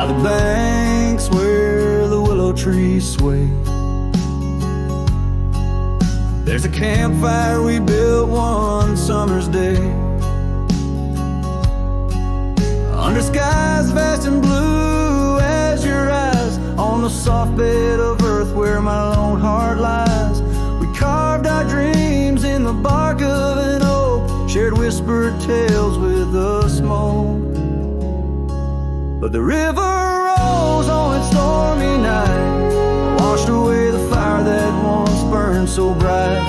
by the banks where the willow trees sway. There's a campfire we built one summer's day, under skies vast and blue as your eyes, on the soft bed of earth where my lone heart lies. We carved our dreams in the bark of an oak, shared whispered tales with the smoke. But the river rose on its stormy night, washed away the fire that once burned so bright.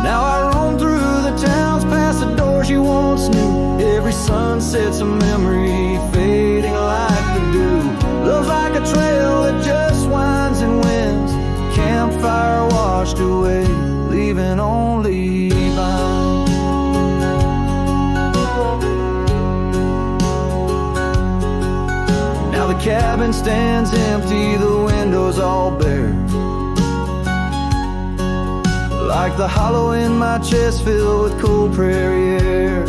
Now I roam through the towns past the doors you once knew. Every sunset's a memory fading like the dew. Love's like a trail that just winds and winds, campfire washed away, leaving only vines. Now the cabin stands empty, the windows all bare, like the hollow in my chest filled with cold prairie air.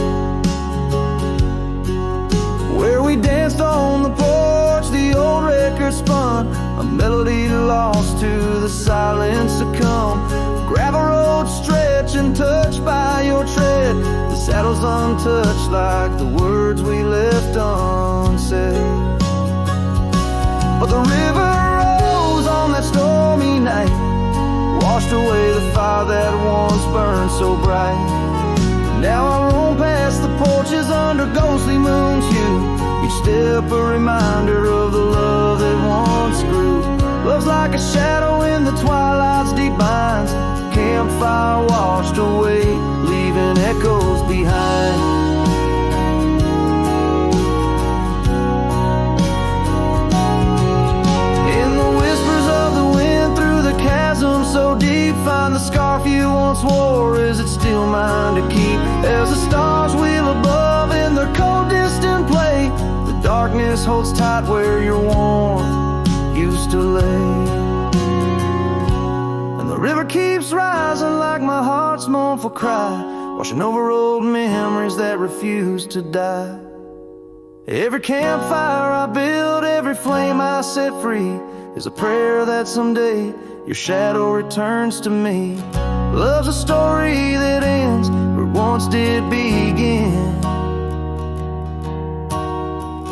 Where we danced on the porch, the old record spun, a melody lost to the silence succumb. Gravel road stretch and touched by your tread, the saddle's untouched like the words we left unsaid. But the river rose on that stormy night, washed away the fire that once burned so bright. Now I roam past the porches under ghostly moon's hue, each step a reminder of the love that once grew. Love's like a shadow in the twilight's deep binds, campfire washed away, leaving echoes behind. So deep, find the scarf you once wore. Is it still mine to keep? As the stars wheel above in their cold distant play, the darkness holds tight where your warmth used to lay. And the river keeps rising like my heart's mournful cry, washing over old memories that refuse to die. Every campfire I build, every flame I set free, is a prayer that someday your shadow returns to me. Love's a story that ends where once did begin.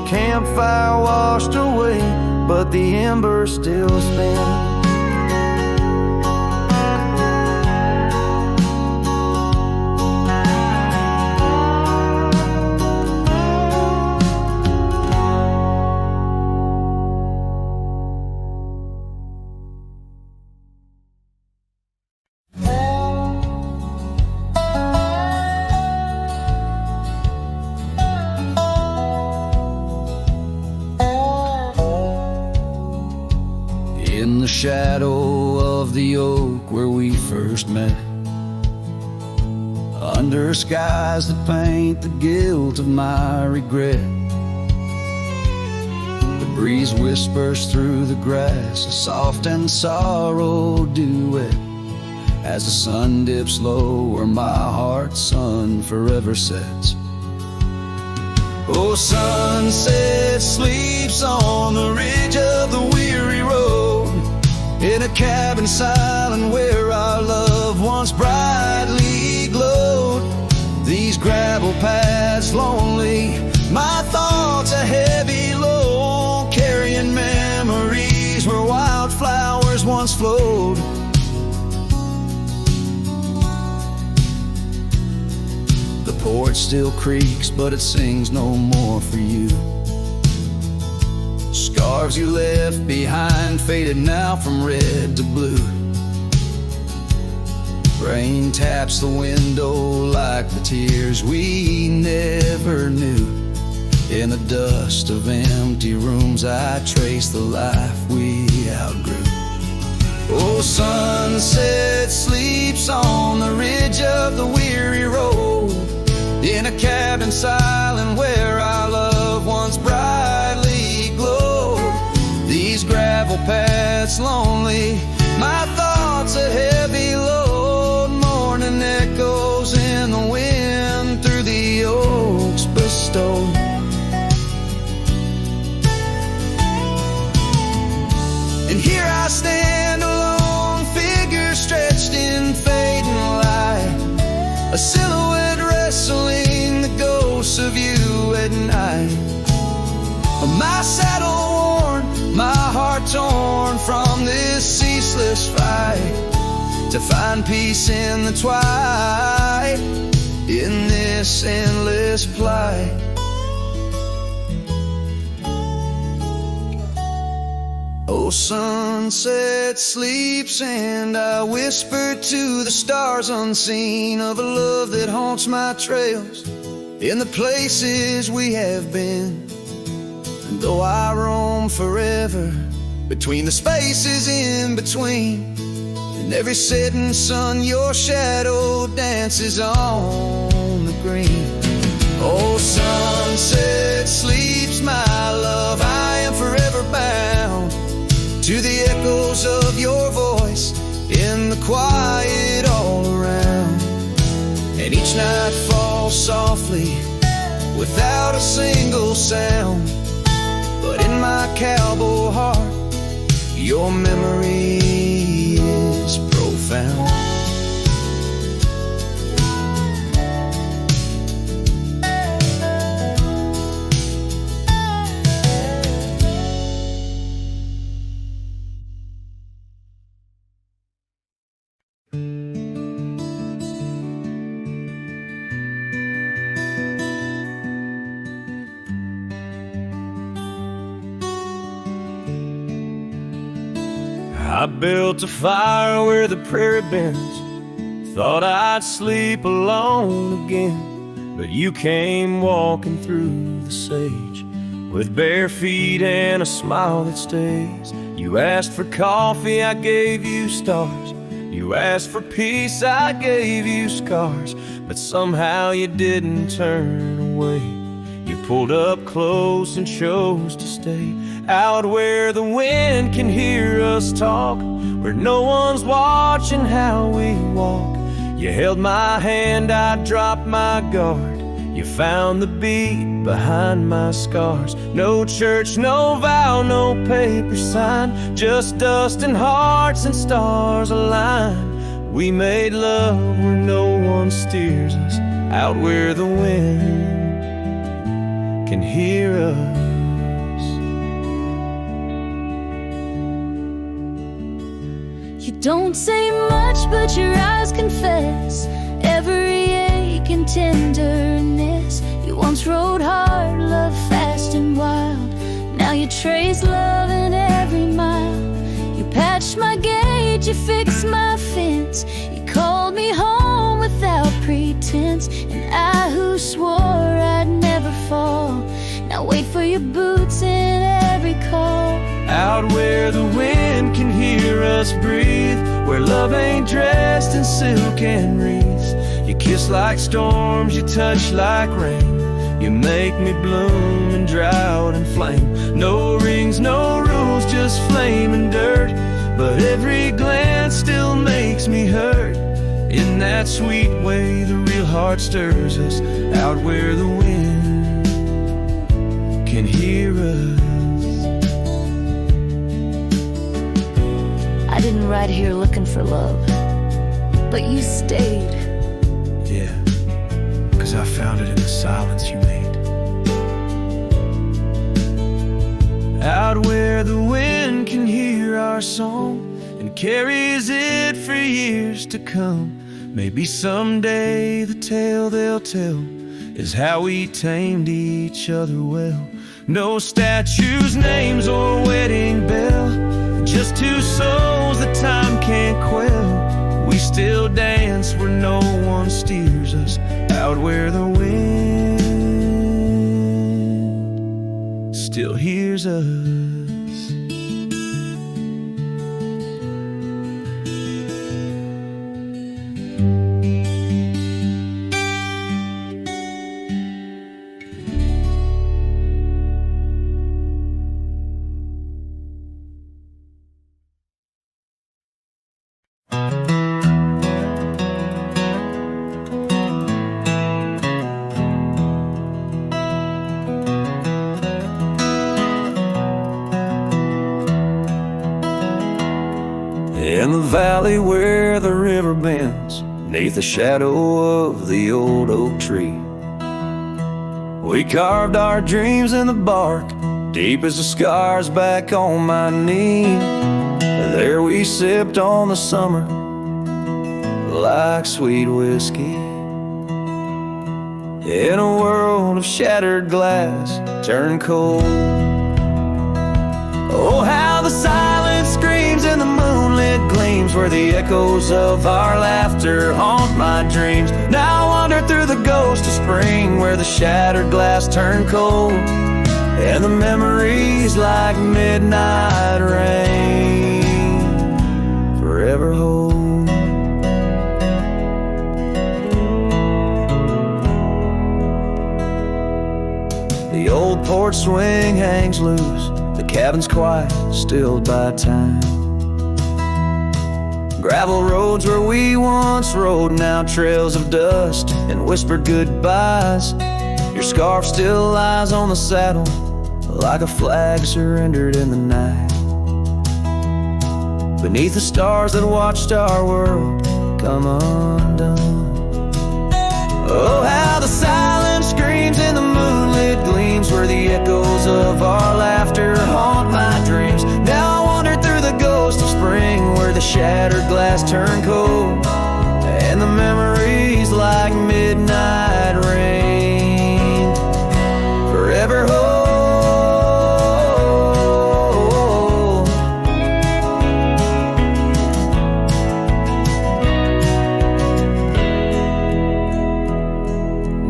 Campfire washed away, but the embers still spin. In the shadow of the oak where we first met, under skies that paint the guilt of my regret, the breeze whispers through the grass, a soft and sorrow duet, as the sun dips low where my heart's sun forever sets. Oh, sunset sleeps on the ridge of the weary road, in a cabin silent where our love once brightly glowed. These gravel paths lonely, my thoughts a heavy load, carrying memories where wildflowers once flowed. The porch still creaks, but it sings no more for you. Scarves you left behind faded now from red to blue. Rain taps the window like the tears we never knew. In the dust of empty rooms I trace the life we outgrew. Oh, sunset sleeps on the ridge of the weary road, in a cabin silent where our love once brightly glowed. These gravel paths lonely, my thoughts a heavy load, morning echoes in the wind through the oaks bestowed. a silhouette wrestling the ghosts of you at night. My saddle worn, my heart torn from this ceaseless fight, to find peace in the twilight, in this endless plight. Oh, sunset sleeps and I whisper to the stars unseen of a love that haunts my trails in the places we have been. And though I roam forever between the spaces in between, in every setting sun your shadow dances on the green. Oh, sunset sleeps, my love, I am forever bound to the echoes of your voice in the quiet all around. And each night falls softly without a single sound, but in my cowboy heart your memory is profound. I built a fire where the prairie bends, thought I'd sleep alone again, but you came walking through the sage with bare feet and a smile that stays. You asked for coffee, I gave you stars. You asked for peace, I gave you scars, but somehow you didn't turn away. You pulled up close and chose to stay out where the wind can hear us talk, where no one's watching how we walk. You held my hand, I dropped my guard. You found the beat behind my scars. No church, no vow, no paper sign, just dust and hearts and stars align. We made love where no one steers us, out where the wind can hear us. You don't say much, but your eyes confess every ache and tenderness. You once rode hard, loved fast and wild. Now you trace love in every mile. You patched my gate, you fixed my fence. You called me home without pretense. And I who swore I'd never fall, now wait for your boots in every call. Out where the wind can hear us breathe, where love ain't dressed in silk and wreaths. You kiss like storms, you touch like rain. You make me bloom in drought and flame. No rings, no rules, just flame and dirt, but every glance still makes me hurt. In that sweet way the real heart stirs us, out where the wind can hear us. I didn't ride here looking for love, but you stayed. Yeah, 'cause I found it in the silence you made. Out where the wind can hear our song and carries it for years to come. Maybe someday the tale they'll tell is how we tamed each other well. No statues, names, or wedding bell, just two souls that time can't quell. We still dance where no one steers us, out where the wind still hears us. In the valley where the river bends, beneath the shadow of the old oak tree. We carved our dreams in the bark, deep as the scars back on my knee. There we sipped on the summer like sweet whiskey. In a world of shattered glass turned cold. Oh, how the silence screams and the moonlit gleams, where the echoes of our laughter haunt my dreams. Now I wander through the ghost of spring, where the shattered glass turned cold, and the memories like midnight rain forever hold. The old porch swing hangs loose, the cabin's quiet, stilled by time. Gravel roads where we once rode, now trails of dust and whispered goodbyes. Your scarf still lies on the saddle, like a flag surrendered in the night. Beneath the stars that watched our world come undone. Oh, how the silence screams and the moonlit gleams, where the echoes of our laughter haunt my dreams. Now I wander through the ghost of spring, where the shattered glass turned cold, and the memories like midnight rain forever hold.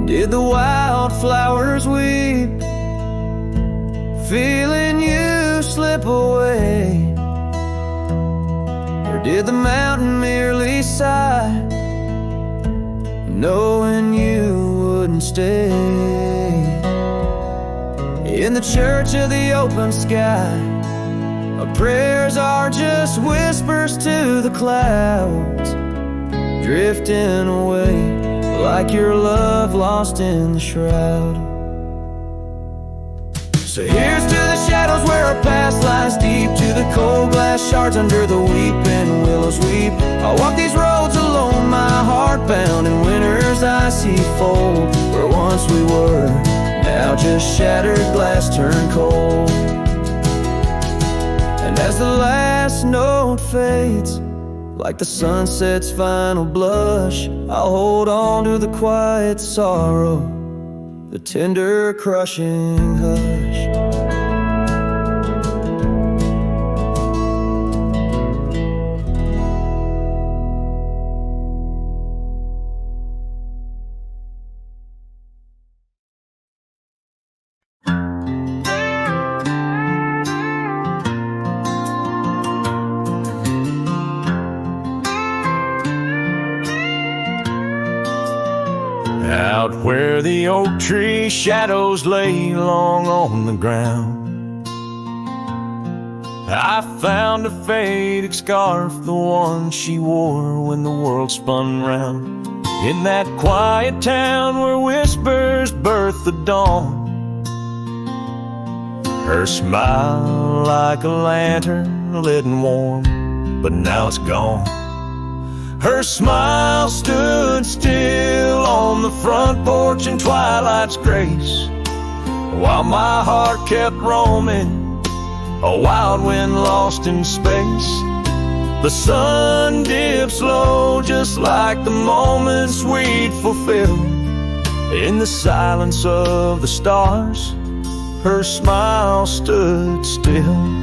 Did the wildflowers weep, feeling you slip away? Or did the mountain merely sigh, knowing you wouldn't stay? In the church of the open sky, our prayers are just whispers to the clouds, drifting away like your love lost in the shroud. So here's to the shadows where our past lies deep, to the cold glass shards under the weeping willows weep. I walk these roads alone, my heart bound in winter's icy fold, where once we were, now just shattered glass turned cold. And as the last note fades, like the sunset's final blush, I'll hold on to the quiet sorrow, the tender crushing hush. Out where the oak tree shadows lay long on the ground, I found a faded scarf, the one she wore when the world spun round. In that quiet town where whispers birth the dawn, her smile like a lantern lit and warm, but now it's gone. Her smile stood still on the front porch in twilight's grace, while my heart kept roaming, a wild wind lost in space. The sun dips low just like the moments we'd fulfill. In the silence of the stars, her smile stood still.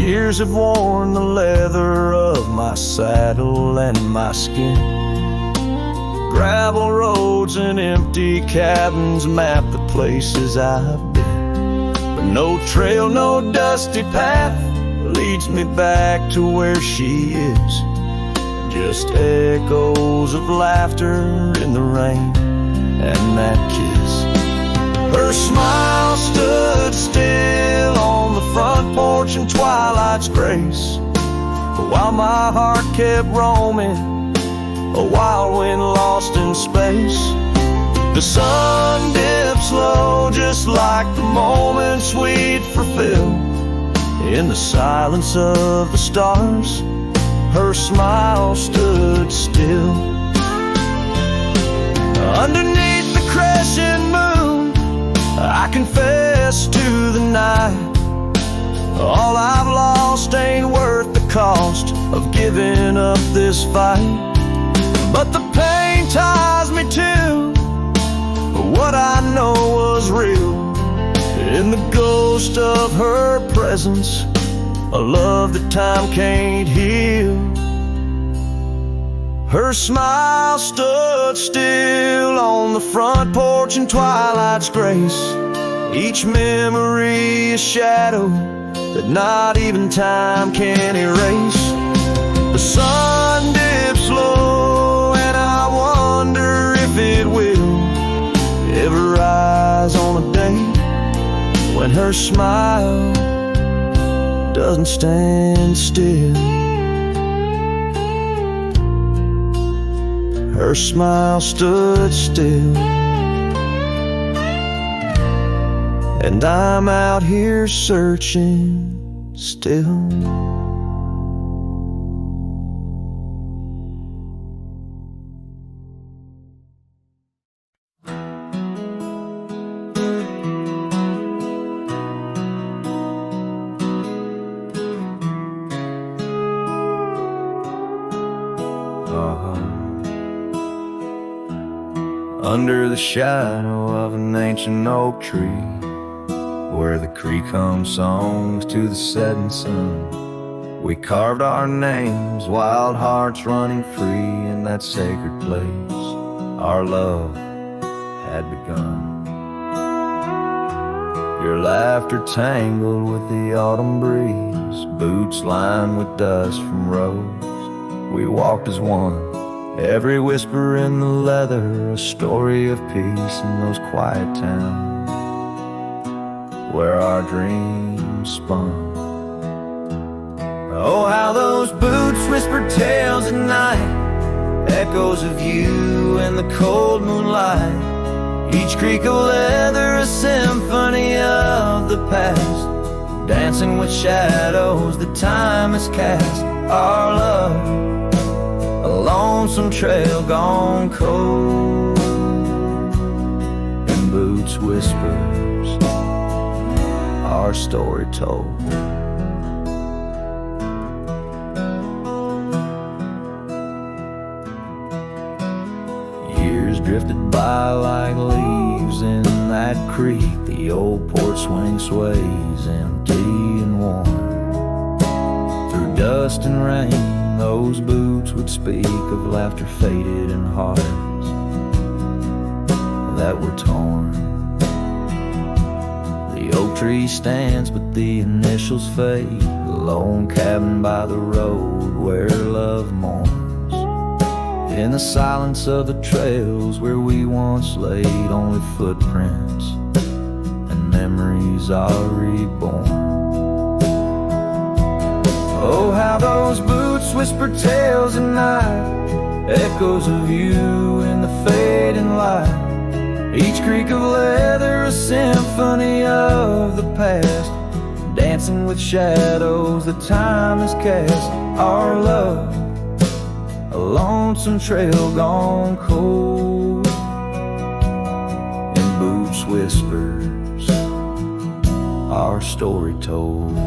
Years have worn the leather of my saddle and my skin. Gravel roads and empty cabins map the places I've been, but no trail, no dusty path leads me back to where she is. Just echoes of laughter in the rain and that kiss. Her smile stood still on the front porch in twilight's grace, while my heart kept roaming, a wild wind lost in space. The sun dips low just like the moments we'd fulfill. In the silence of the stars, her smile stood still. Underneath the crescent moon, I confess to the night, all I've lost ain't worth the cost of giving up this fight. But the pain ties me to what I know was real. In the ghost of her presence, a love that time can't heal. Her smile stood still on the front porch in twilight's grace. Each memory a shadow that not even time can erase. The sun dips low and I wonder if it will ever rise on a day when her smile doesn't stand still. Her smile stood still, and I'm out here searching still. Under the shadow of an ancient oak tree, where the creek hums songs to the setting sun, we carved our names, wild hearts running free in that sacred place. Our love had begun. Your laughter tangled with the autumn breeze, boots lined with dust from roads. We walked as one, every whisper in the leather, a story of peace in those quiet towns where our dreams spun. Oh, how those boots whispered tales at night, echoes of you in the cold moonlight. Each creak of leather a symphony of the past, dancing with shadows that time has cast. Our love, a lonesome trail gone cold, and boots whispers, our story told. Years drifted by like leaves in that creek. The old porch swing sways empty and warm. Through dust and rain, those boots would speak of laughter faded and hearts that were torn. The oak tree stands but the initials fade, the lone cabin by the road where love mourns. In the silence of the trails where we once laid, only footprints and memories are reborn. Oh, how those boots whisper tales at night, echoes of you in the fading light. Each creak of leather a symphony of the past, dancing with shadows that time has cast. Our love, a lonesome trail gone cold, and boots whispers, our story told.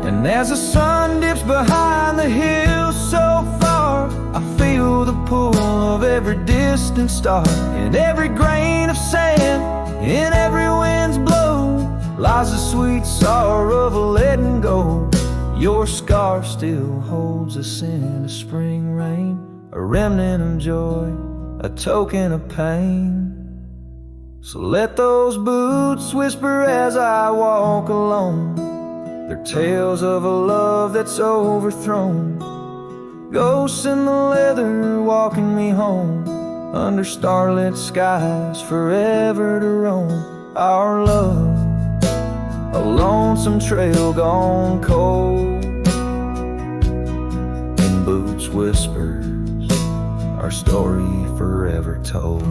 And as the sun dips behind the hills so far, I feel the pull of every distant star. In every grain of sand, in every wind's blow, lies the sweet sorrow of letting go. Your scarf still holds us in a spring rain, a remnant of joy, a token of pain. So let those boots whisper as I walk alone, they're tales of a love that's overthrown. Ghosts in the leather walking me home, under starlit skies forever to roam. Our love, a lonesome trail gone cold, and boots whispers, our story forever told.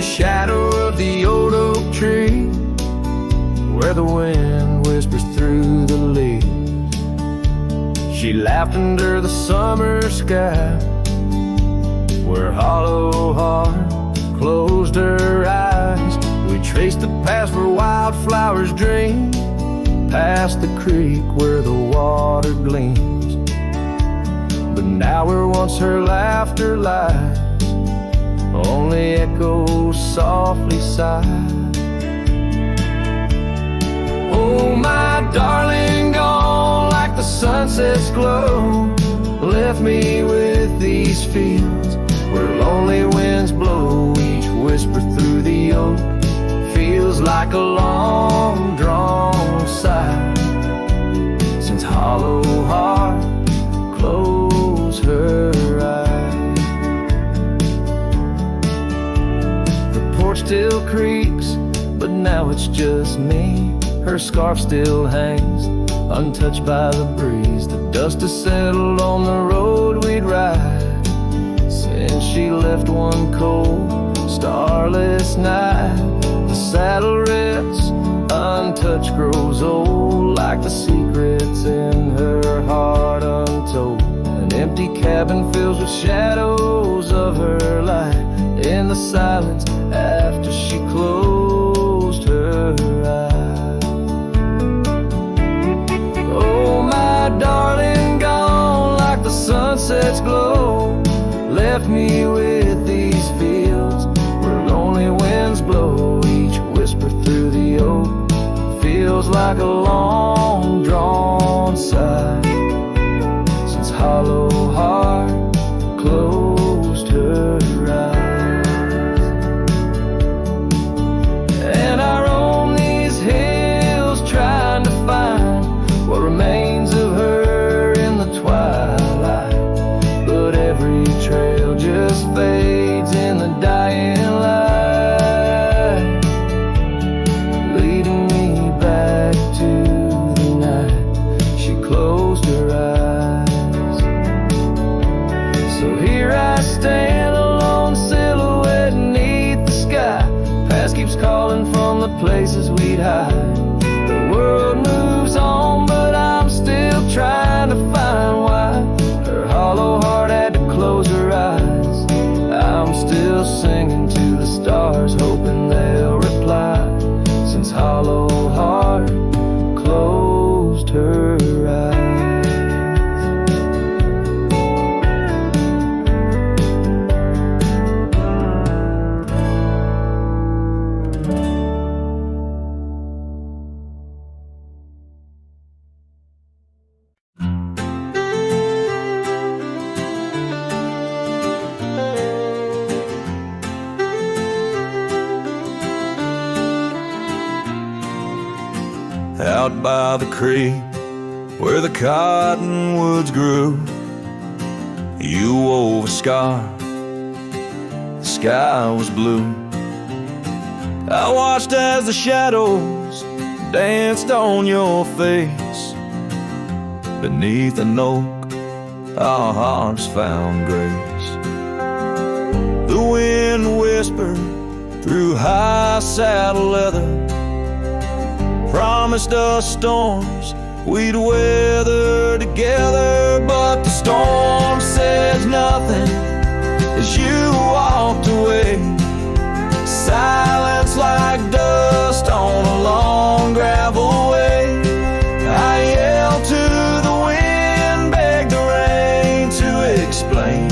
the shadow of the old oak tree, where the wind whispers through the leaves. She laughed under the summer sky, where hollow heart closed her eyes. We traced the path where wildflowers dream, past the creek where the water gleams. But now where once her laughter lies, only echoes softly sigh. Oh, my darling, gone like the sunset's glow, left me with these fields where lonely winds blow. Each whisper through the oak feels like a long drawn sigh, since hollow heart closed her eyes. The porch still creaks, but now it's just me. Her scarf still hangs, untouched by the breeze. The dust has settled on the road we'd ride since she left one cold, starless night. The saddle rests, untouched, grows old, like the secrets in her heart untold. An empty cabin fills with shadows of her light, in the silence after she closed her eyes. Oh, my darling, gone like the sunset's glow, left me with these fields where lonely winds blow. Each whisper through the oak feels like a long drawn sigh, since hollow heart closed her eyes. And I roam these hills trying to find what remains of her in the twilight, but every trail just fades in the dying light, leading me back to the night she closed her eyes. So here I stand, a lone silhouette beneath the sky. Past keeps calling from the places we'd hide. The world moves on, but I'm still trying to find why her hollow heart had to close her eyes. I'm still singing to the stars, hoping they'll reply, since hollow heart closed her eyes. Out by the creek where the cottonwoods grew, you wove a scarf, the sky was blue. I watched as the shadows danced on your face. Beneath an oak, our hearts found grace. The wind whispered through high saddle leather, promised us storms we'd weather together. But the storm says nothing as you walked away. Silence like dust on a long gravel way. I yelled to the wind, begged the rain to explain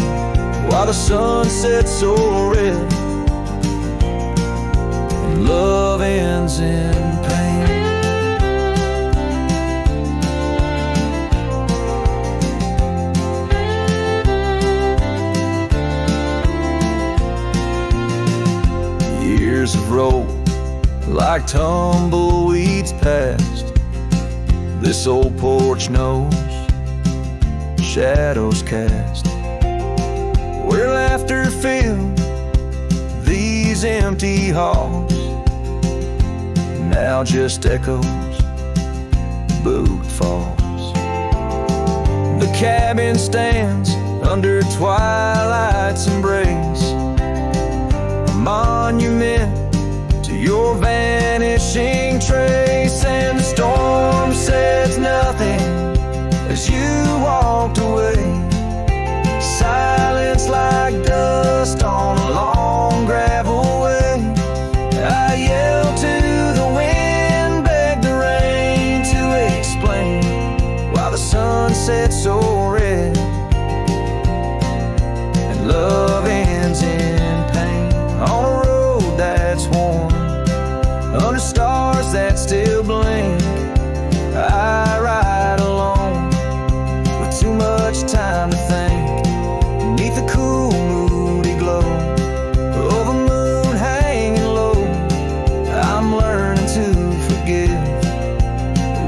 why the sun sets so red and love ends in pain. Years have rolled like tumbleweeds past. This old porch knows shadows cast, where laughter filled these empty halls. Now just echoes, boot falls. The cabin stands under twilight's embrace. monument to your vanishing trace. And the storm says nothing as you walked away. Silence like dust on a long gravel way. I yelled to the wind, begged the rain to explain why the sun set so red and love ends in pain. On a road that's warm, under stars that still blink, I ride alone with too much time to think. Beneath the cool, moody glow of a moon hanging low, I'm learning to forgive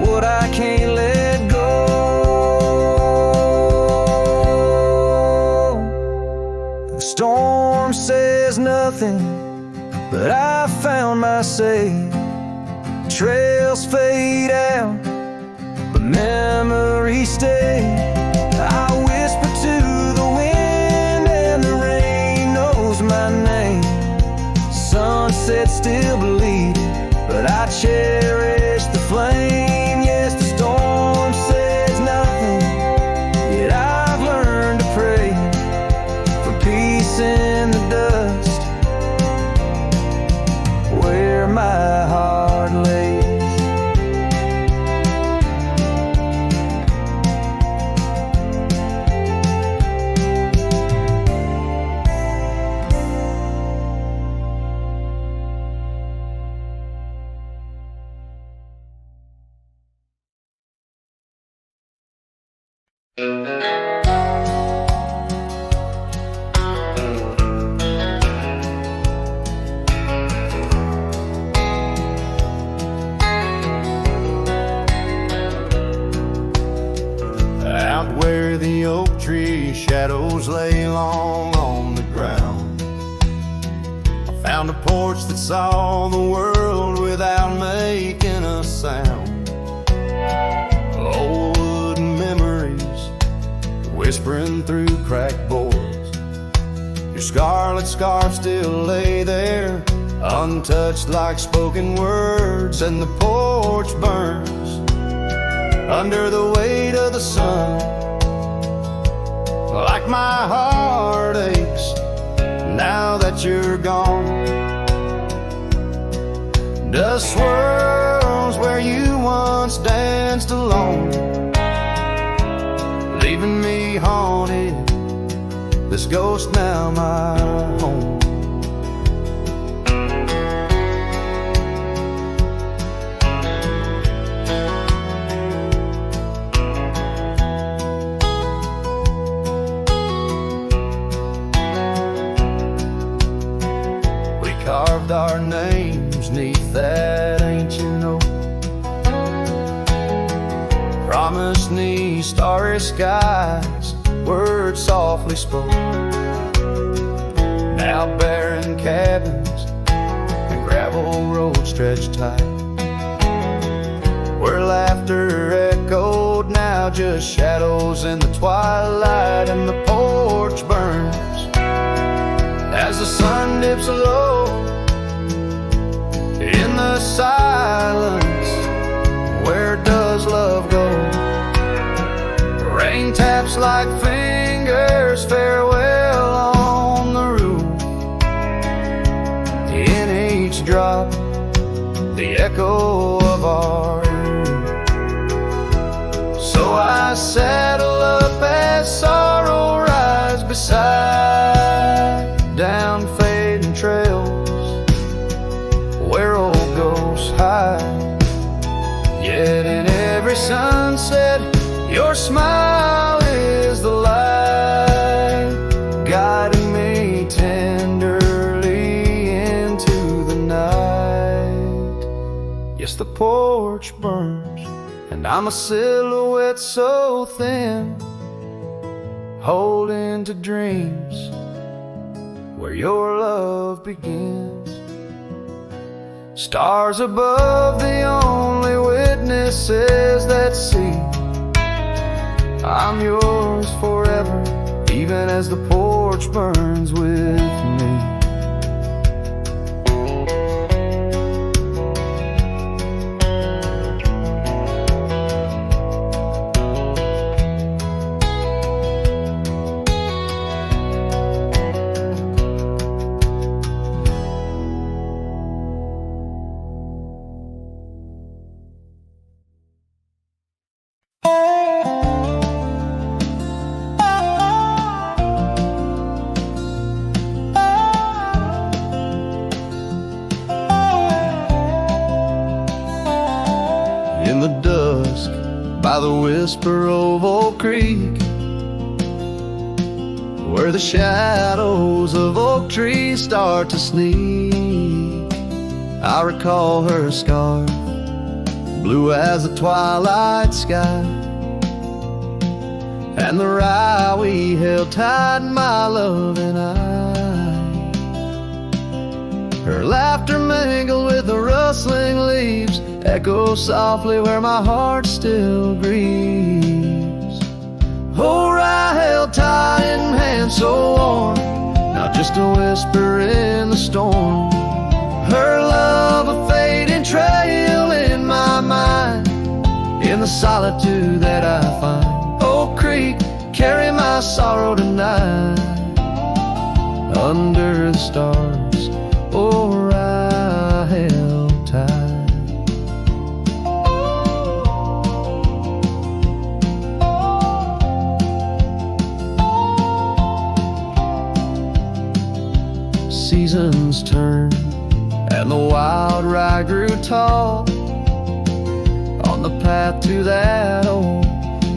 what I can't let go. The storm says nothing, but I found my save. Trails fade out, but memories stay. I whisper to the wind and the rain knows my name. Sunset still bleeding, but I cherish the flame. Yes, the storm says nothing, yet I've learned to pray for peace in the dust where my heart lays. Out where the oak tree shadows lay long on the ground, I found a porch that saw the world without making a sound. Old wooden memories whispering through cracked boards. Your scarlet scarf still lay there, untouched like spoken words. And the porch burns under the weight of the sun, like my heart aches now that you're gone. Dust swirls where you once danced alone, leaving me haunted, this ghost now my home. Carved our names neath that ancient oak, promised me starry skies, words softly spoke. Now barren cabins and gravel roads stretched tight, where laughter echoed, now just shadows in the twilight. And the porch burns as the sun dips low in the silence. Where does love go? Rain taps like fingers, farewell on the roof. In each drop, the echo of our youth. So I saddle up as sorrow rides beside down fading trails where old ghosts hide. Yet in every sunset, your smile is the light, guiding me tenderly into the night. Yes, the porch burns, and I'm a silhouette so thin, holding to dreams where your love begins. Stars above, the only witnesses that see I'm yours forever, even as the porch burns with me. in the dusk by the whisper of Oak Creek, where the shadows of oak trees start to sneak. I recall her scarf, blue as the twilight sky, and the rye we held tight, my love and I. Her laughter mingled with the rustling leaves, echoes softly where my heart still grieves. Oh, rye held tight in hands so warm, not just a whisper in the storm. Her love a fading trail in my mind, in the solitude that I find. Oak Creek, carry my sorrow tonight, under the stars, oh, I held tight. Seasons turned and the wild rye grew tall on the path to that old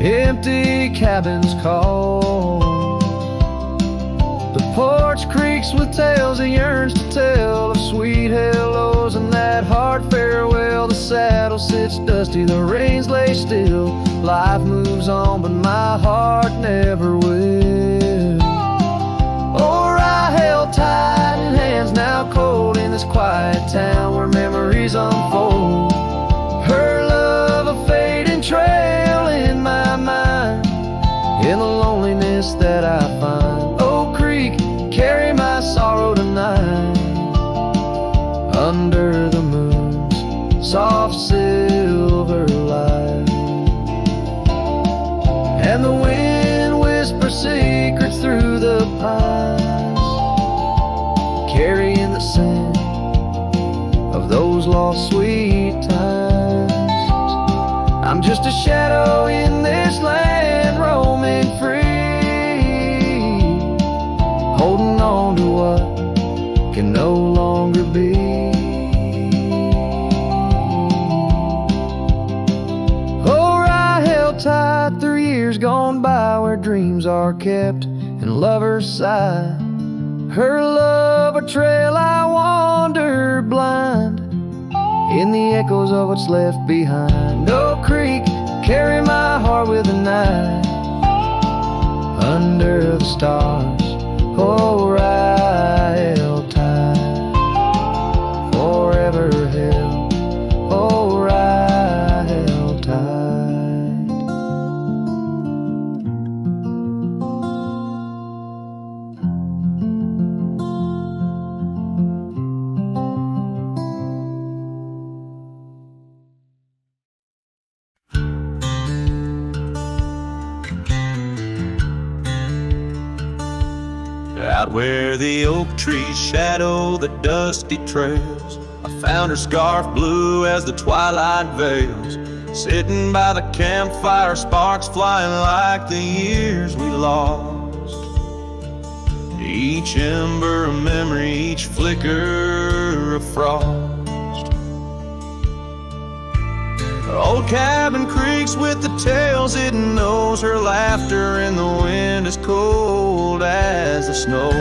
empty cabin's call. The porch creaks with tales it yearns to tell, of sweet hellos and that hard farewell. The saddle sits dusty, the reins lay still. Life moves on, but my heart never will. Oh, I held tight in hands now cold in this quiet town where memories unfold. Her love a fading trail in my mind, in the loneliness that I find. Oak Creek, carry my sorrow tonight, under the moon's soft silver light. And the wind whispers secrets through the pines, carrying the scent of those lost sweet times. I'm just a shadow in this land, roaming free, holding on to what can no longer be. Oh, I held tight through years gone by, where dreams are kept and lovers sigh. Her love a trail I wandered blind, in the echoes of what's left behind. Oak Creek, carry my heart with the night, under the stars, oh, I held tight, forever held, oh, I held tight. Out where the oak trees shadow the dusty trails, I found her scarf blue as the twilight veils. Sitting by the campfire, sparks flying like the years we lost. Each ember a memory, each flicker a frost. Her old cabin creaks with the tales it knows, her laughter in the wind as cold as the snow.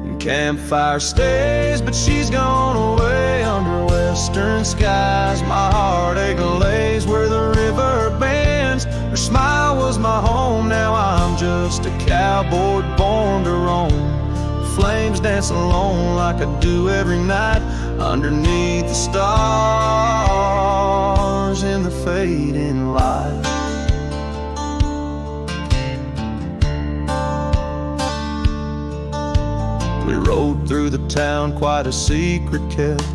And campfire stays, but she's gone away under western skies. My heartache lays where the river bends. Her smile was my home, now I'm just a cowboy born to roam. Flames dance alone like I do every night, underneath the stars in the fading light. We rode through the town, quite a secret kept,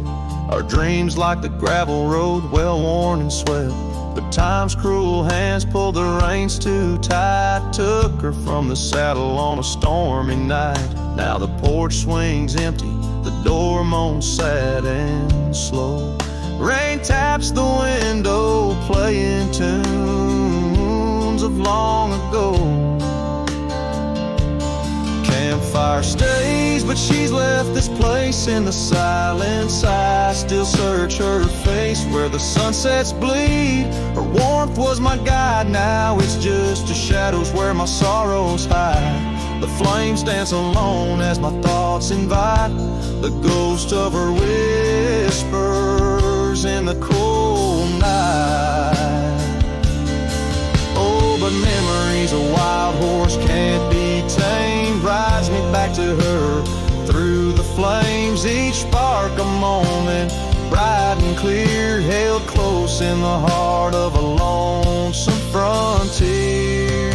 our dreams like the gravel road, well worn and swept. But time's cruel hands pulled the reins too tight, took her from the saddle on a stormy night. Now the porch swings empty, the door moans sad and slow. Rain taps the window, playing tunes of long ago. Campfire stays, but she's left this place in the silence, I still search her face. Where the sunsets bleed, her warmth was my guide. Now it's just the shadows where my sorrows hide. The flames dance alone as my thoughts invite the ghost of her whispers in the cold night. Oh, but memories a wild horse can't be tamed rides me back to her through the flames. Each spark a moment, bright and clear, held close in the heart of a lonesome frontier.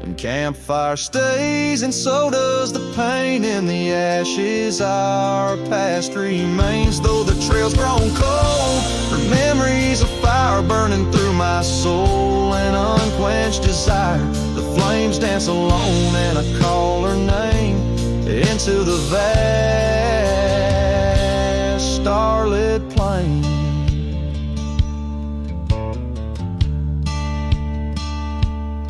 And campfire stays, and so does the pain. In the ashes our past remains. Though the trail's grown cold, her memories of fire burning through my soul. An unquenched desire, the flames dance alone, and I call her name into the vast starlit plain.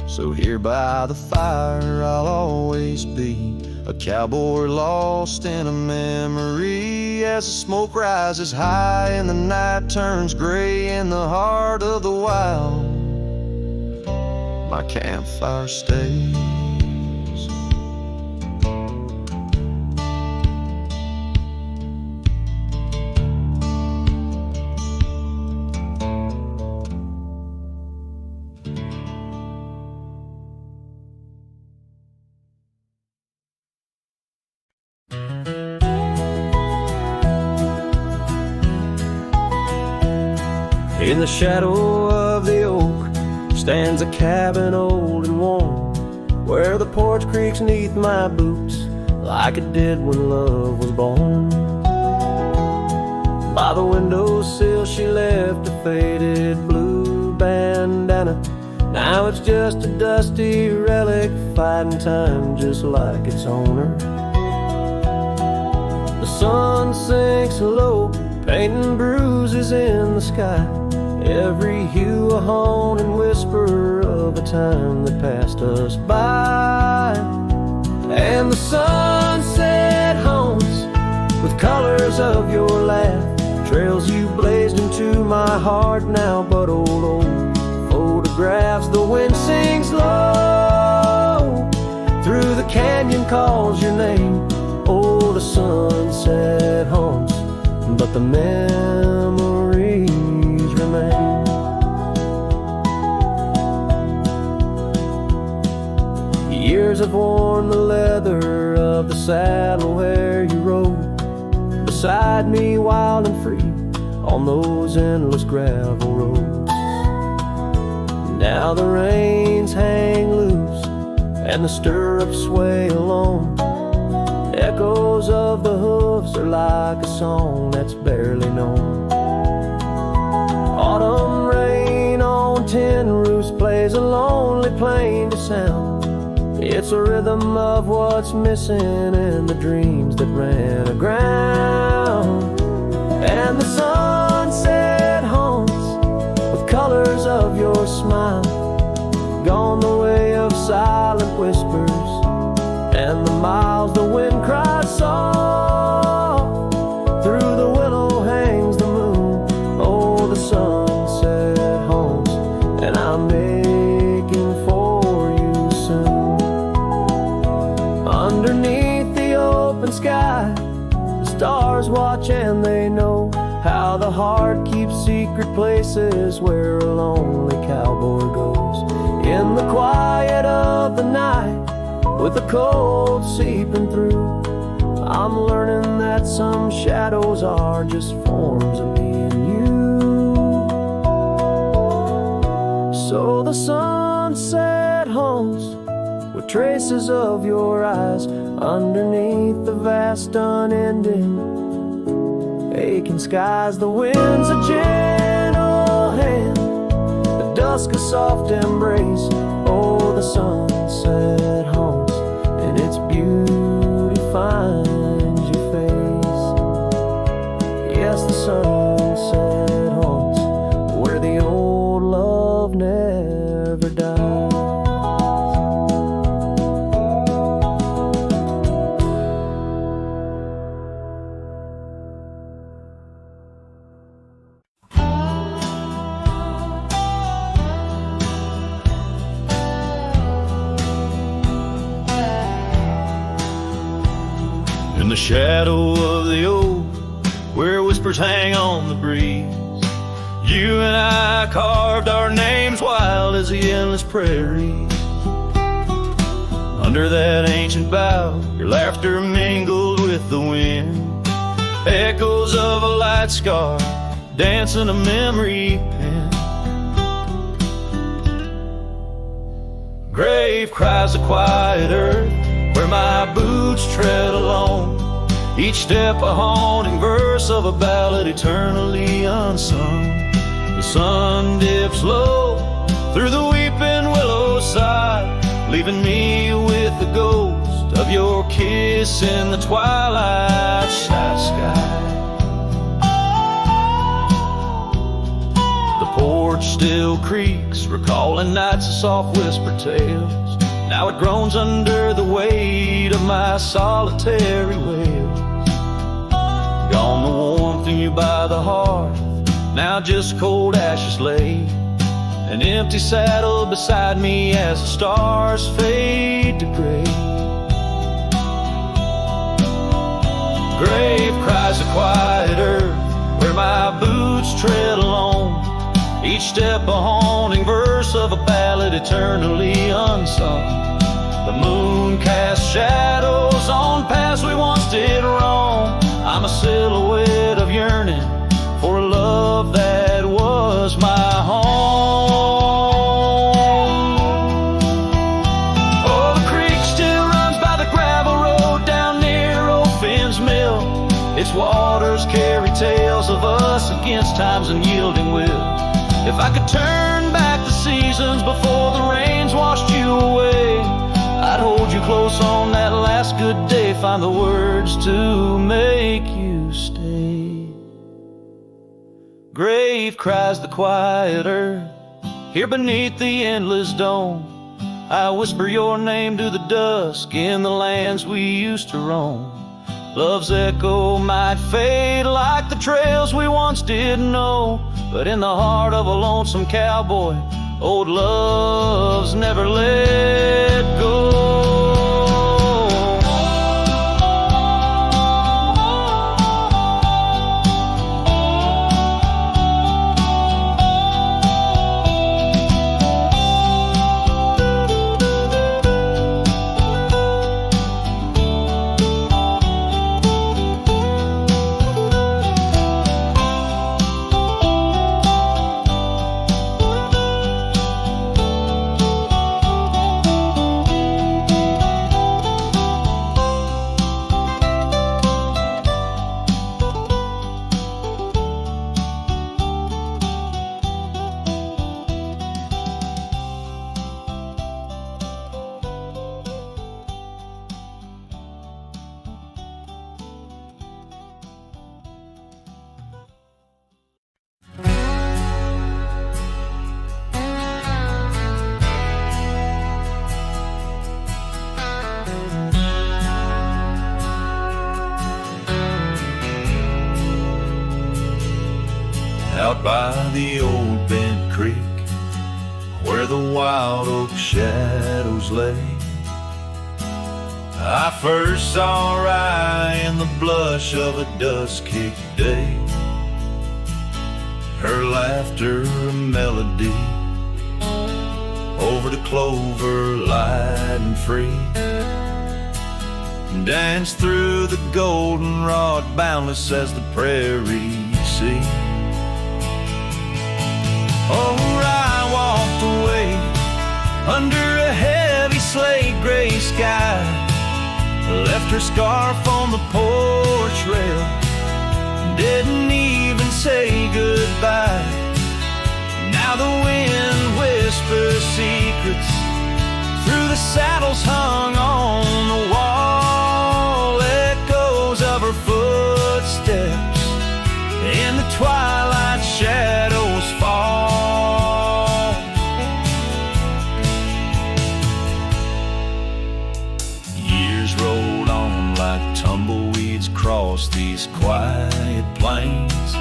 So here by the fire I'll always be, a cowboy lost in a memory. As the smoke rises high and the night turns gray in the heart of the wild, my campfire stays. In the shadow of the oak stands a cabin old and warm, where the porch creaks neath my boots like it did when love was born. By the windowsill she left a faded blue bandana. Now it's just a dusty relic fighting time just like its owner. The sun sinks low, painting bruises in the sky, every hue a haunting whisper of a time that passed us by. And the sunset haunts with colors of your laugh, trails you blazed into my heart now but old photographs. The wind sings low through the canyon, calls your name. Oh, the sunset haunts, but the memories remain. Years have worn the leather of the saddle where you rode beside me, wild and free, on those endless gravel roads. Now the reins hang loose and the stirrups sway alone. Echoes of the hoofs are like a song that's barely known. Autumn rain on tin roofs plays a lonely plain to sound. It's a rhythm of what's missing in the dreams that ran aground. And the sunset haunts with colors of your smile, gone the way of silent whispers and the miles the wind cries soft. Through the willow hangs the moon. Oh, the sunset haunts, and I'm making for you soon. Underneath the open sky, the stars watch and they know how the heart keeps secret places where a lonely cowboy goes. In the quiet of the night, with the cold seeping through, I'm learning that some shadows are just forms of me and you. So the sunset haunts with traces of your eyes underneath the vast unending aching skies. The wind's a gentle hand, the dusk a soft embrace. Oh, the sunset haunts, and its beauty finds your face. Yes, the sunset haunts where the old love never dies. shadow of the oak, where whispers hang on the breeze. You and I carved our names wild as the endless prairies. Under that ancient bough, your laughter mingled with the wind. Echoes of a light scar dance in a memory pen. Grave cries the quiet earth, where my boots tread alone. Each step a haunting verse of a ballad eternally unsung. The sun dips low through the weeping willow side, leaving me with the ghost of your kiss in the twilight sky. The porch still creaks, recalling nights of soft whispered tales. Now it groans under the weight of my solitary wails. Gone the warmth in you by the hearth, now just cold ashes lay. An empty saddle beside me as the stars fade to gray. Grave cries the quiet earth, where my boots tread alone. Each step a haunting verse of a ballad eternally unsung. The moon casts shadows on paths we once did wrong. I'm a silhouette of yearning for a love that was my home. Oh, the creek still runs by the gravel road down near old Finn's mill. Its waters carry tales of us against time's unyielding will. If I could turn back the seasons before the rains washed you away, I'd hold you close on that last good day, find the words to make you stay. Grave cries the quiet earth, here beneath the endless dome. I whisper your name to the dusk in the lands we used to roam. Love's echo might fade like the trails we once did know, but in the heart of a lonesome cowboy, old love's never let go. Out by the old bent creek, where the wild oak shadows lay, I first saw Rye in the blush of a dust-kicked day. Her laughter a melody over the clover, light and free, danced through the goldenrod, boundless as the prairie sea. Oh, I walked away under a heavy slate gray sky, left her scarf on the porch rail, didn't even say goodbye. Now the wind whispers secrets through the saddles hung on the wall, echoes of her footsteps in the twilight shadows fall. Years rolled on like tumbleweeds across these quiet plains.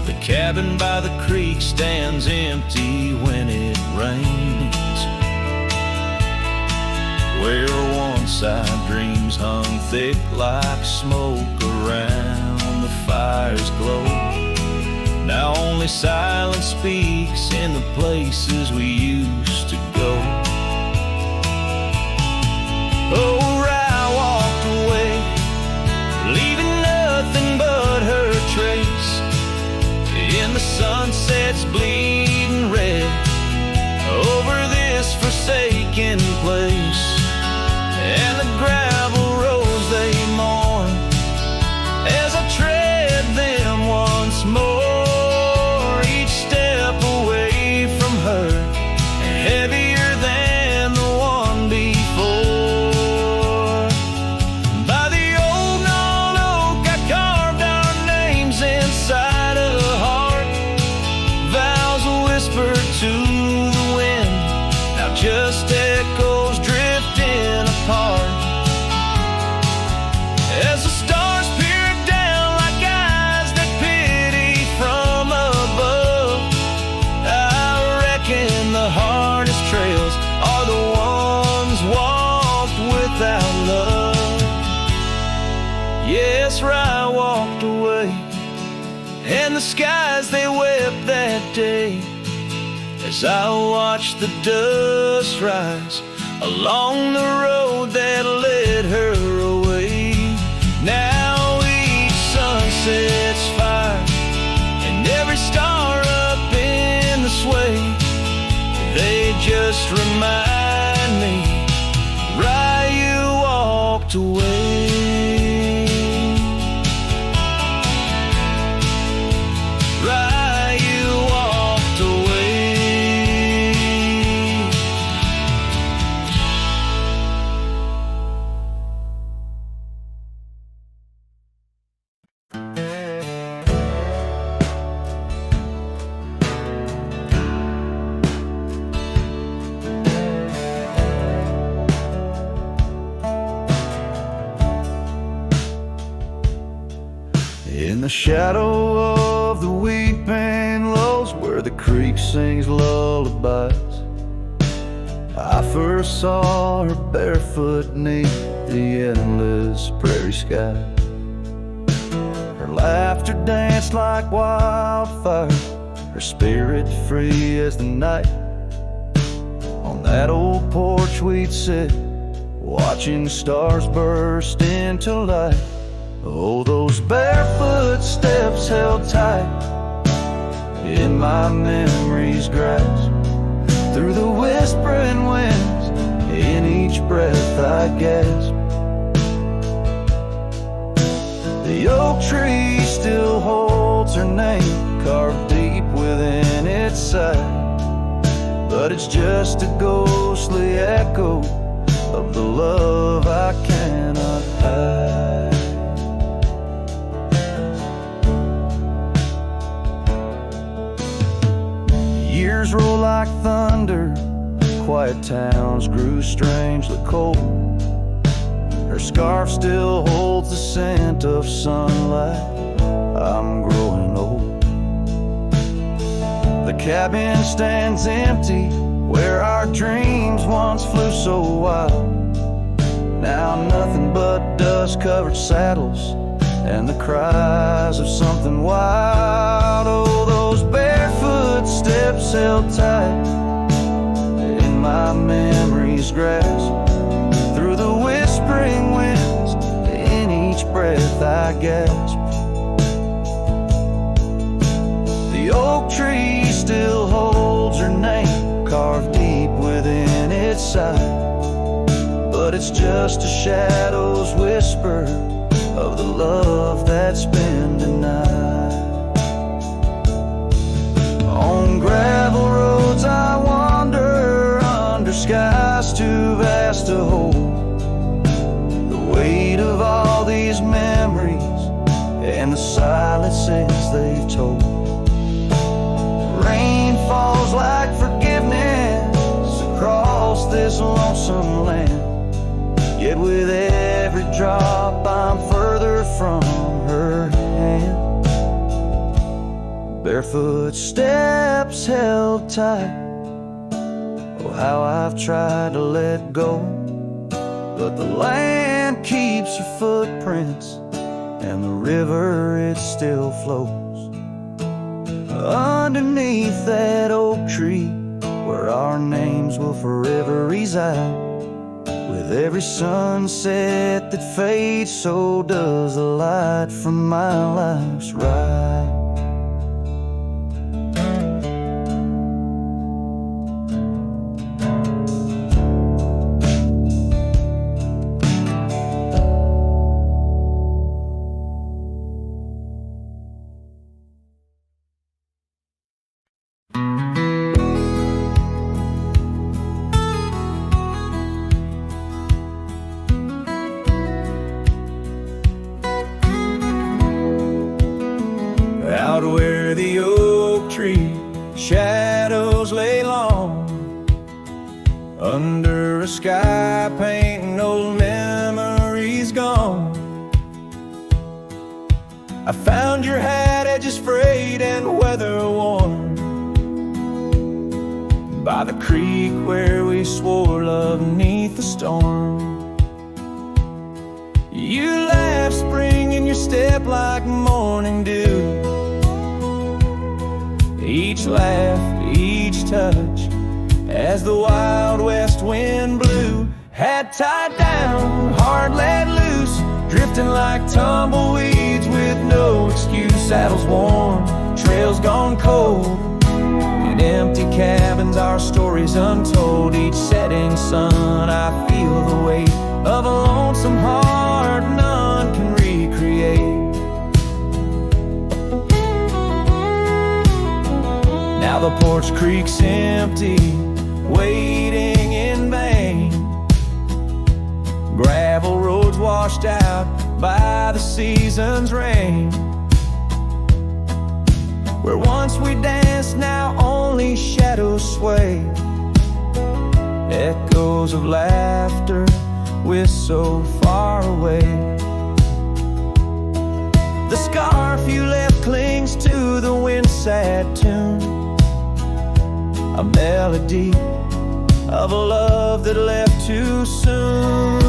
The cabin by the creek stands empty when it rains. where once our dreams hung thick like smoke around the fire's glow. Now only silence speaks in the places we used to go. Oh, Rye walked away, leaving nothing but her trace in the sunset's bleeding red over this forsaken place. And the gravel roads they mourn as I tread them once more, each step away from her heavier than the one before. By the old gnarled oak I carved our names inside a heart, vows whispered to the wind, now just echoes drifting apart. As the stars peer down like eyes that pity from above, I reckon the hardest trails are the ones walked without love. Yes, Rye walked away, and the skies they wept that day as I watched the dust rise along the road that led her away. Now each sunset's fire and every star up in the sway, they just remind me, Rye, you walked away. Rye, you walked away. In the shadow of the weeping willows where the creek sings lullabies, I first saw her barefoot neath the endless prairie sky. Her laughter danced like wildfire, her spirit free as the night. On that old porch we'd sit, watching stars burst into light. Oh, those barefoot steps held tight in my memory's grasp. Through the whispering winds, in each breath I gasp. The oak tree still holds her name, carved deep within its side, but it's just a ghostly echo of the love I cannot hide. Years roll like thunder, quiet towns grew strangely cold. Her scarf still holds the scent of sunlight, I'm growing old. The cabin stands empty where our dreams once flew so wild. Now nothing but dust-covered saddles and the cries of something wild. Oh, those barefoot steps held tight in my memory's grasp. Through the whispering winds, in each breath I gasp. The oak tree still holds her name, carved deep within its side, but it's just a shadow's whisper of the love that's been denied. On gravel roads I wander, under skies too vast to hold. The weight of all these memories and the silences they've told. Rain falls like forgiveness across this lonesome land, yet with every drop I'm further from her hand. Barefoot steps held tight, oh how I've tried to let go. but the land keeps your footprints, and the river, it still flows underneath that oak tree, where our names will forever reside. With every sunset that fades, so does the light from my life's ride. Out where the oak tree shadows lay long, under a sky painting old memories gone, I found your hat edges frayed and weather worn, by the creek where we swore love neath the storm. You laughed spring in your step like morning dew. Each laugh, each touch, as the wild west wind blew. Hat tied down, heart let loose, drifting like tumbleweeds with no excuse. Saddles worn, trails gone cold, in empty cabins our stories untold. Each setting sun I feel the weight of a lonesome heart none can recreate. Now the porch creek's empty, waiting in vain. Gravel roads washed out by the season's rain. Where once we danced, now only shadows sway. Echoes of laughter we're so far away. The scarf you left clings to the wind's sad tune, a melody of a love that left too soon.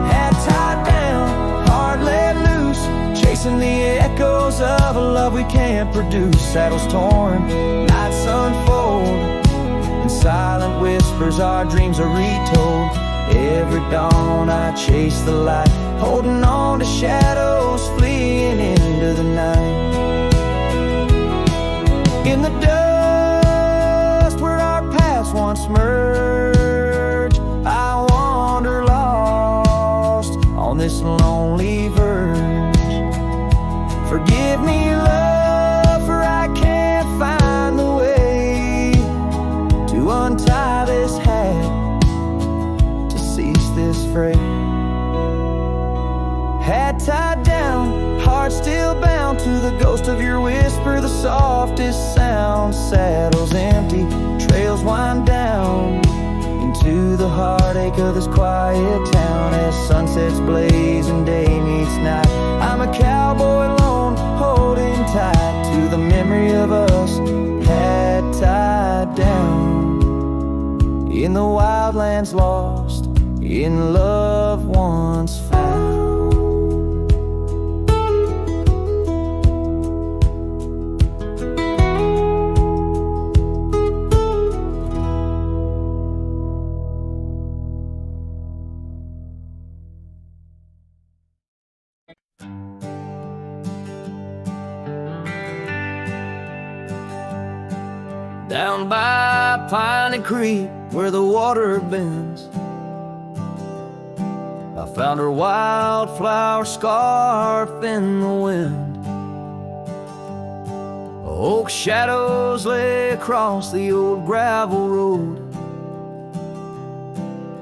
Hat tied down, heart let loose, chasing the echoes of a love we can't produce. Saddles torn, nights unfold, in silent whispers our dreams are retold. Every dawn I chase the light, holding on to shadows fleeing into the night. In the dust where our paths once merged, I wander lost on this lonely verge. Forgive me, love, for I can't find the way to untie this hat, to cease this fray. Hat tied down, heart still bound to the ghost of your whisper, the softest sound. Saddles empty, trails wind down into the heartache of this quiet town. As sunsets blaze and day meets night, I'm a cowboy alone, holding tight to the memory of us. Hat tied down in the wildlands, lost in love once found. Down by Piney Creek where the water bends, I found her wildflower scarf in the wind. Oak shadows lay across the old gravel road,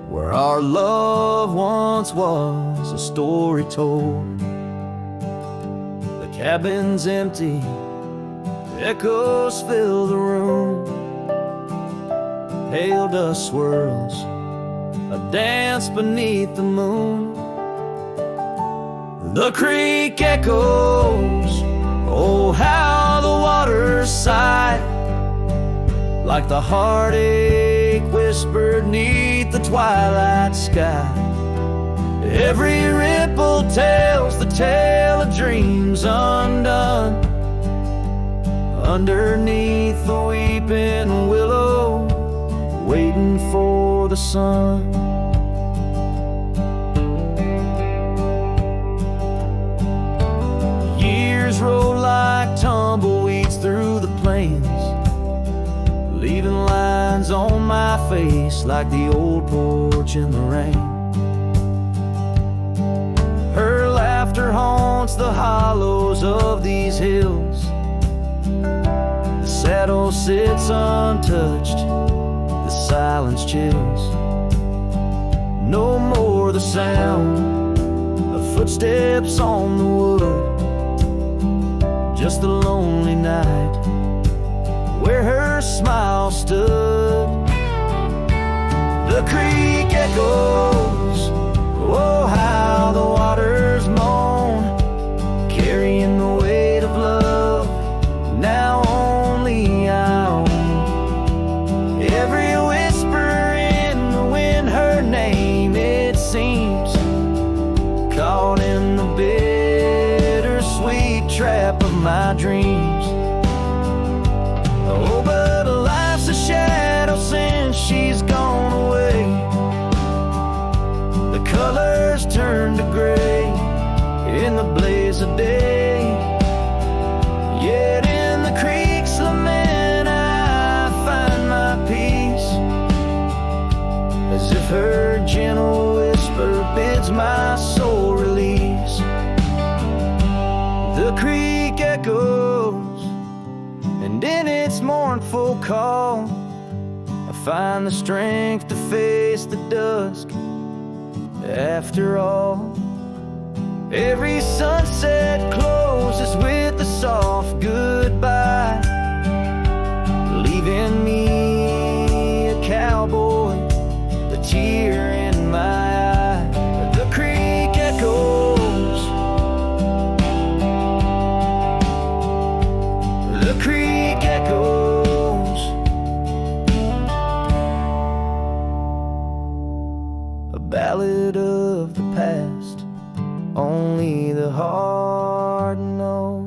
where our love once was a story told. The cabin's empty, echoes fill the room, pale dust swirls, a dance beneath the moon. The creek echoes, oh how the waters sigh, like the heartache whispers whispered 'neath the twilight sky. Every ripple tells the tale of dreams undone. Underneath the weeping willow, waiting for the sun. Years roll like tumbleweeds through the plains, leaving lines on my face like the old porch in the rain. Her laughter haunts the hollows of these hills. The saddle sits untouched, the silence chills. No more the sound of footsteps on the wood, just the lonely night where her smile stood. The creek echoes, oh how the waters moan, carrying the weight of love now only I own. Every whisper in the wind, her name it seems, caught in the bittersweet trap of my dreams. Oh, but life's a shadow since she's gone away. The colors turn to gray in the blaze of day. Yet in the creek's lament I find my peace, as if her gentle whisper bids my soul release. The creek echoes, and in its mournful call I find the strength to face the dusk. After all, every sunset closes with a soft goodbye, leaving me a cowboy, the tear in my eye. The creek echoes, the creek echoes, a ballad of the past only the heart knows.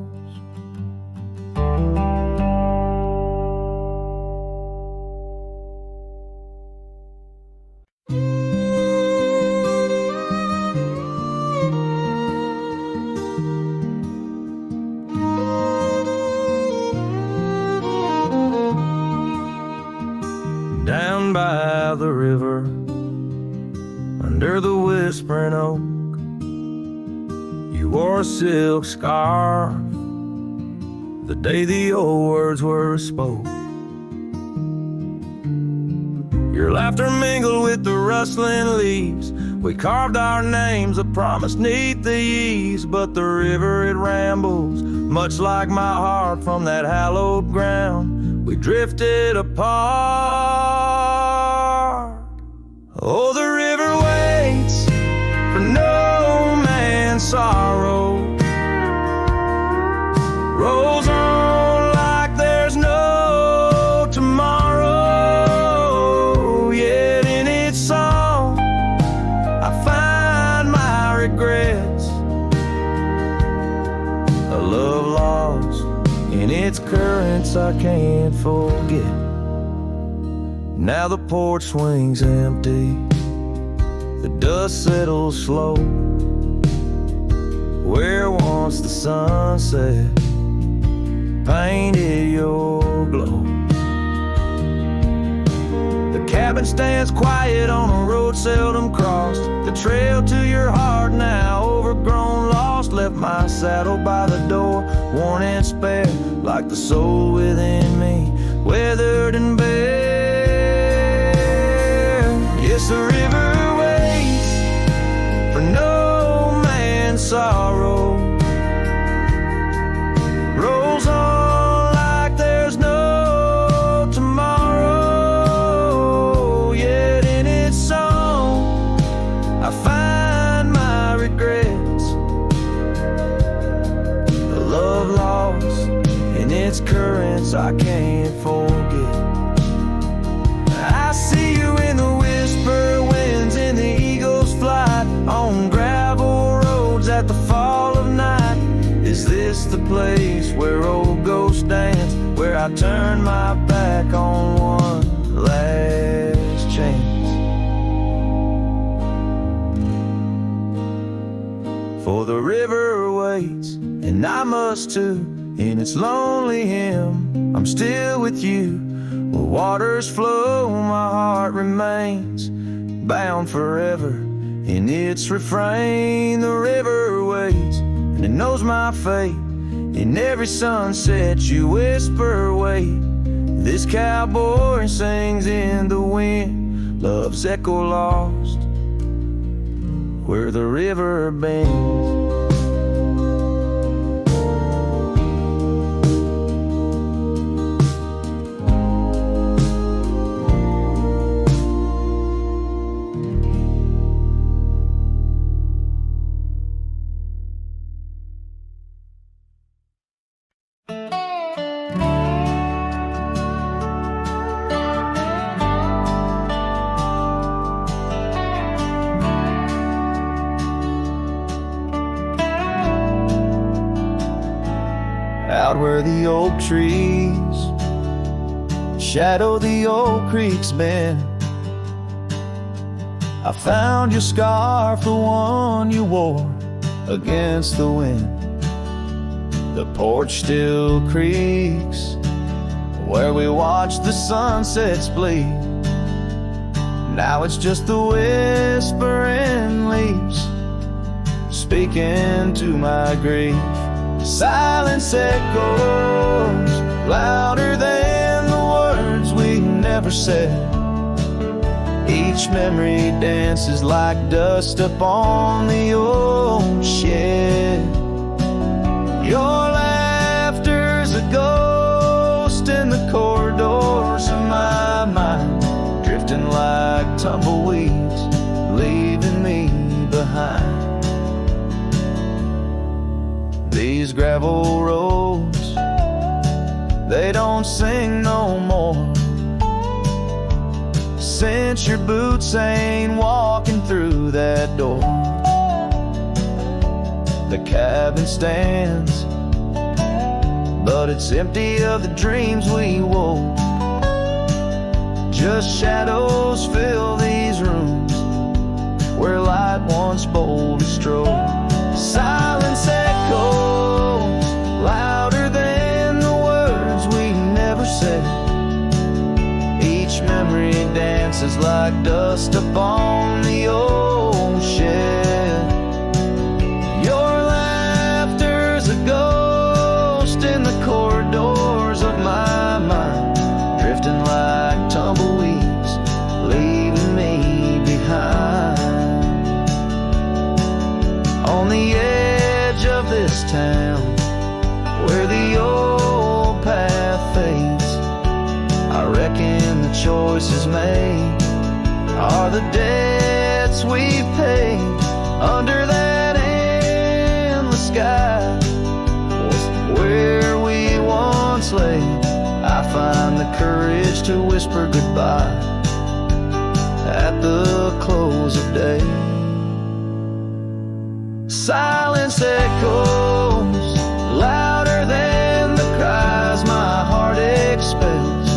Down by the river, under the whispering oak, you wore a silk scarf the day the old words were spoke. Your laughter mingled with the rustling leaves. We carved our names, a promise 'neath the eaves. But the river, it rambles, much like my heart from that hallowed ground. We drifted apart. Oh, the river waits for no man's sorrow, rolls on like there's no tomorrow. Yet in its song I find my regrets, a love lost in its currents I can't forget. Now the porch swings empty, the dust settles slow, where once the sunset painted your glow. The cabin stands quiet on a road seldom crossed. The trail to your heart now overgrown, lost. Left my saddle by the door, worn and spare, like the soul within me, weathered and bare. Yes, the river waits for no man's sorrow, rolls on like there's no tomorrow. Yet in its song I find my regrets, the love lost in its currents I can't forget. I see you in this the place where old ghosts dance, where I turn my back on one last chance? For the river waits, and I must too, in its lonely hymn. I'm still with you. Where waters flow, my heart remains bound forever in its refrain. The river waits, and it knows my fate. In every sunset you whisper, wait. This cowboy sings in the wind, love's echo lost where the river bends. Out where the oak trees shadow the old creek's bend, I found your scarf, the one you wore against the wind. The porch still creaks where we watched the sunsets bleed. Now it's just the whispering leaves speaking to my grief. Silence echoes louder than the words we never said. Each memory dances like dust upon the old shed. Your laughter's a ghost in the corridors of my mind, drifting like tumbleweeds, leaving me behind. These gravel roads, they don't sing no more, since your boots ain't walking through that door. The cabin stands, but it's empty of the dreams we wove. Just shadows fill these rooms where light once boldly strode. Silence echoes louder than the words we never said. Each memory dances like dust upon the old shed. Your laughter's a ghost in the corridors of my mind, drifting like tumbleweeds, leaving me behind. On the edge of this town, where the old path fades, I reckon the choices made are the debts we paid. Under that endless sky was where we once lay. I find the courage to whisper goodbye at the close of day. Silence echoes louder than the cries my heart expels,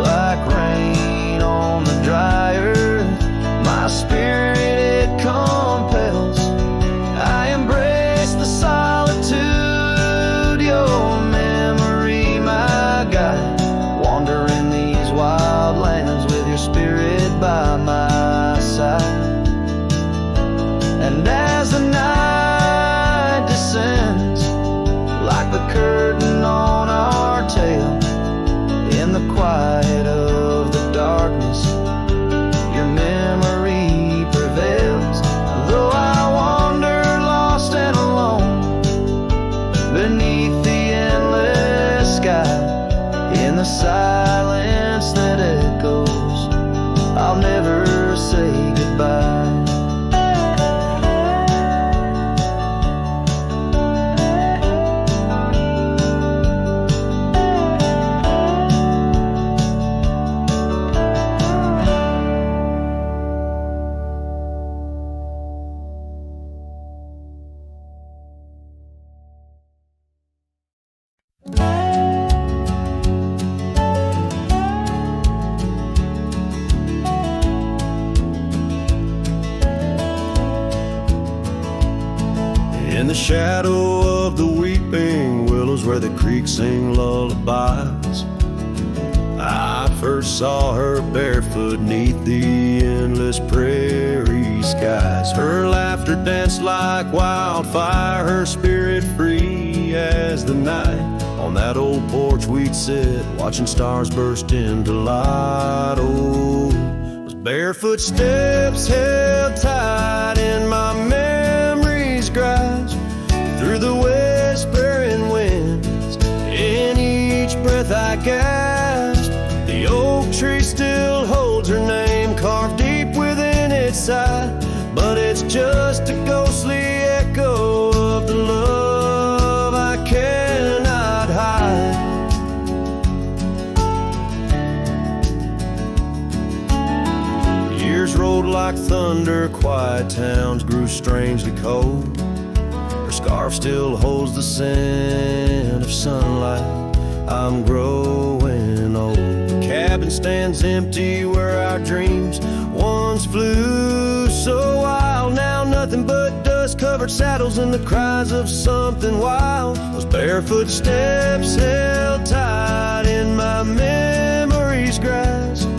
like rain on the dry earth, my spirit it compels. I embrace the solitude, your memory my guide, wandering these wild lands with your spirit by my side. And as the night descends, like the curtain on our tale, in the quiet of the darkness, your memory prevails. Though I wander lost and alone beneath the endless sky, in the silence that echoes, I'll never say goodbye. shadow of the weeping willows where the creek sing lullabies. I first saw her barefoot neath the endless prairie skies. Her laughter danced like wildfire, her spirit free as the night. On that old porch we'd sit, watching stars burst into light. Oh, those barefoot steps held tight in my memory's grasp. Through the whispering winds, in each breath I gasped. The oak tree still holds her name carved deep within its side, but it's just a ghostly echo of the love I cannot hide. Years rolled like thunder, quiet towns grew strangely cold. Her scarf still holds the scent of sunlight. I'm growing old. The cabin stands empty where our dreams once flew so wild. Now nothing but dust-covered saddles and the cries of something wild. Those barefoot steps held tight in my memory's grasp.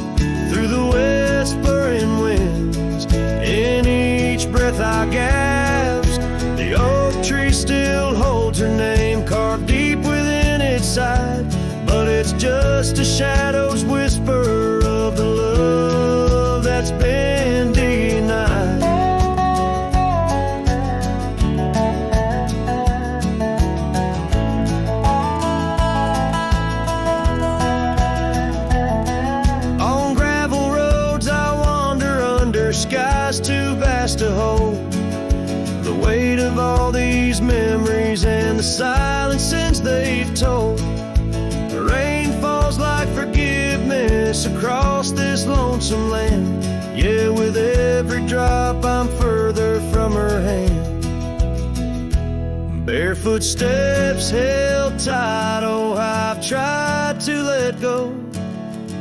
Through the whispering winds, in each breath I gasped. The oak tree still holds her name carved deep within its side, but it's just a shadow's whisper of the love that's been denied. On gravel roads I wander under skies too vast to hold. The weight of all these memories and the silence since they've told. The rain falls like forgiveness across this lonesome land. Yeah, with every drop I'm further from her hand. Barefoot steps held tight, oh I've tried to let go,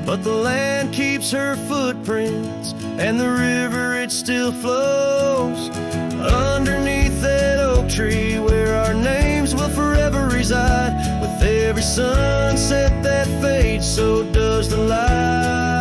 but the land keeps her footprints and the river it still flows. Underneath that oak tree where our names will forever reside. With every sunset that fades, so does the light.